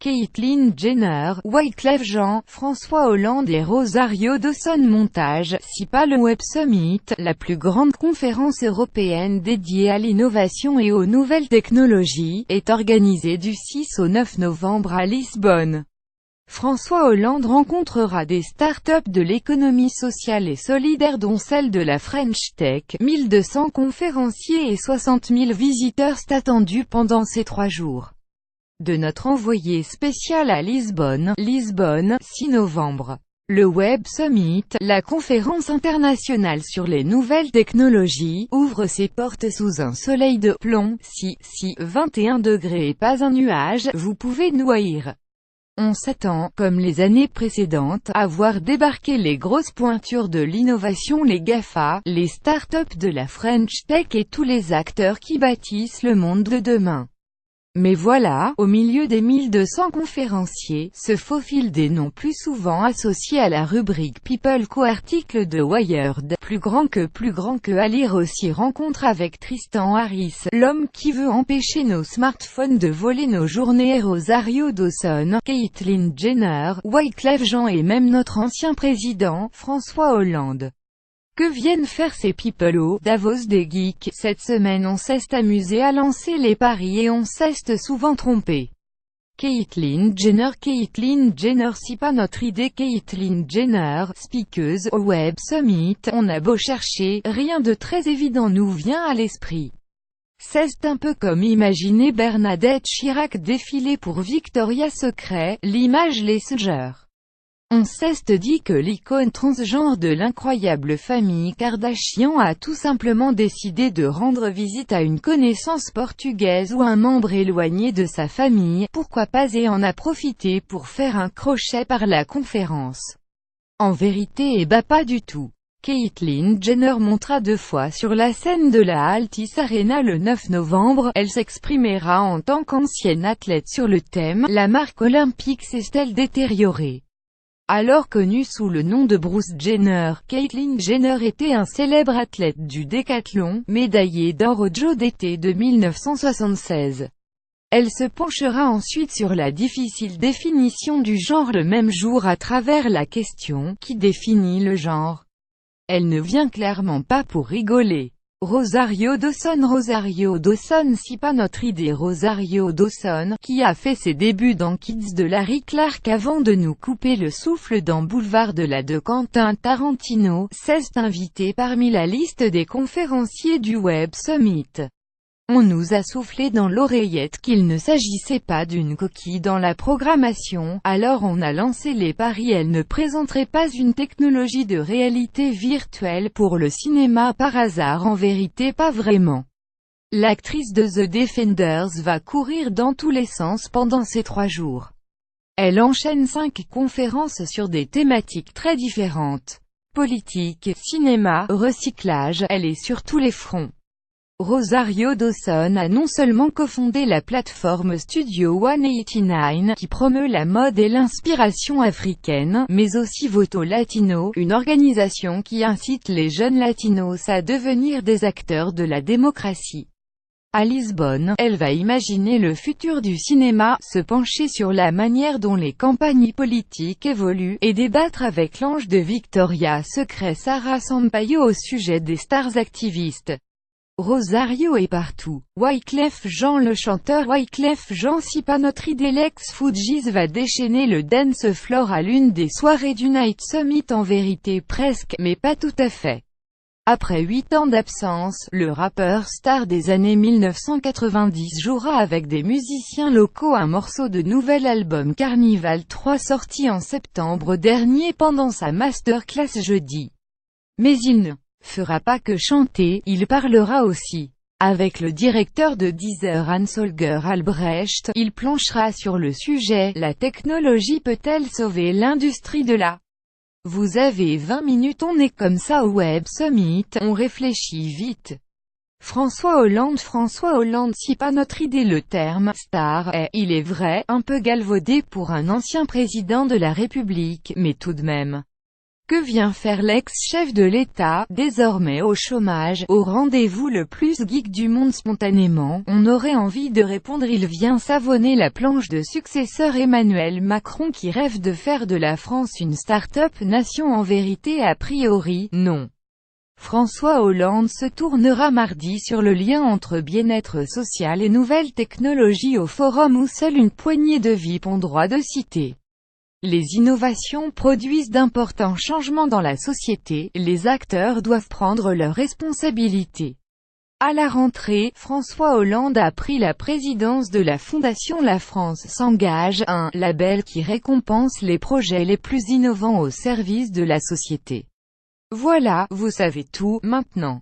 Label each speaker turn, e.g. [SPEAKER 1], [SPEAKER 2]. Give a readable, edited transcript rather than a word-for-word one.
[SPEAKER 1] Caitlyn Jenner, Wyclef Jean, François Hollande et Rosario Dawson. Montage, SIPA. Le Web Summit, la plus grande conférence européenne dédiée à l'innovation et aux nouvelles technologies, est organisée du 6 au 9 novembre à Lisbonne. François Hollande rencontrera des start-up de l'économie sociale et solidaire dont celle de la French Tech. 1200 conférenciers et 60 000 visiteurs sont attendus pendant ces 3 jours. De notre envoyé spécial à Lisbonne, 6 novembre. Le Web Summit, la conférence internationale sur les nouvelles technologies, ouvre ses portes sous un soleil de plomb. Si 21 degrés et pas un nuage, vous pouvez noyer. On s'attend, comme les années précédentes, à voir débarquer les grosses pointures de l'innovation, les GAFA, les start-up de la French Tech et tous les acteurs qui bâtissent le monde de demain. Mais voilà, au milieu des 1200 conférenciers, se faufilent des noms plus souvent associés à la rubrique People. Co-article de Wired, plus grand que à lire aussi. Rencontre avec Tristan Harris, l'homme qui veut empêcher nos smartphones de voler nos journées. Rosario Dawson, Caitlyn Jenner, Wyclef Jean et même notre ancien président, François Hollande. Que viennent faire ces people au Davos des geeks? Cette semaine on s'est amusé à lancer les paris et on s'est souvent trompé. Caitlyn Jenner, SIPA. Notre idée. Caitlyn Jenner, speakeuse au Web Summit. On a beau chercher, rien de très évident nous vient à l'esprit. C'est un peu comme imaginer Bernadette Chirac défiler pour Victoria's Secret, l'image Messenger. On s'est dit que l'icône transgenre de l'incroyable famille Kardashian a tout simplement décidé de rendre visite à une connaissance portugaise ou un membre éloigné de sa famille, pourquoi pas, et en a profité pour faire un crochet par la conférence. En vérité, pas du tout. Caitlyn Jenner montera 2 fois sur la scène de la Altice Arena le 9 novembre, elle s'exprimera en tant qu'ancienne athlète sur le thème « La marque olympique s'est-elle détériorée ?» Alors connue sous le nom de Bruce Jenner, Caitlyn Jenner était un célèbre athlète du décathlon, médaillé d'or aux Jeux d'été de 1976. Elle se penchera ensuite sur la difficile définition du genre le même jour à travers la question « Qui définit le genre ?» Elle ne vient clairement pas pour rigoler. Rosario Dawson, SIPA. Notre idée. Rosario Dawson, qui a fait ses débuts dans Kids de Larry Clark avant de nous couper le souffle dans Boulevard de la de Quentin Tarantino, s'est invité parmi la liste des conférenciers du Web Summit. On nous a soufflé dans l'oreillette qu'il ne s'agissait pas d'une coquille dans la programmation, alors on a lancé les paris. Elle ne présenterait pas une technologie de réalité virtuelle pour le cinéma par hasard. En vérité, pas vraiment. L'actrice de The Defenders va courir dans tous les sens pendant ces 3 jours. Elle enchaîne 5 conférences sur des thématiques très différentes. Politique, cinéma, recyclage, elle est sur tous les fronts. Rosario Dawson a non seulement cofondé la plateforme Studio 189, qui promeut la mode et l'inspiration africaine, mais aussi Voto Latino, une organisation qui incite les jeunes latinos à devenir des acteurs de la démocratie. À Lisbonne, elle va imaginer le futur du cinéma, se pencher sur la manière dont les campagnes politiques évoluent, et débattre avec l'ange de Victoria's Secret Sarah Sampaio au sujet des stars activistes. Rosario est partout. Wyclef Jean, le chanteur Wyclef Jean, SIPA. Notre idée. Lex Fujis va déchaîner le dance floor à l'une des soirées du Night Summit. En vérité presque, mais pas tout à fait. Après 8 ans d'absence, le rappeur star des années 1990 jouera avec des musiciens locaux un morceau de nouvel album Carnival 3 sorti en septembre dernier pendant sa masterclass jeudi. Mais il ne fera pas que chanter, il parlera aussi. Avec le directeur de Deezer Hans-Holger Albrecht, il planchera sur le sujet « La technologie peut-elle sauver l'industrie de la ?» Vous avez 20 minutes. On est comme ça au Web Summit, on réfléchit vite. François Hollande, SIPA. Notre idée. Le terme « star » est, il est vrai, un peu galvaudé pour un ancien président de la République, mais tout de même. Que vient faire l'ex-chef de l'État, désormais au chômage, au rendez-vous le plus geek du monde? Spontanément, on aurait envie de répondre: il vient savonner la planche de successeur Emmanuel Macron qui rêve de faire de la France une start-up nation. En vérité, a priori, non. François Hollande se tournera mardi sur le lien entre bien-être social et nouvelles technologies au forum où seule une poignée de VIP ont droit de citer. Les innovations produisent d'importants changements dans la société, les acteurs doivent prendre leurs responsabilités. À la rentrée, François Hollande a pris la présidence de la Fondation La France s'engage, un label qui récompense les projets les plus innovants au service de la société. Voilà, vous savez tout, maintenant.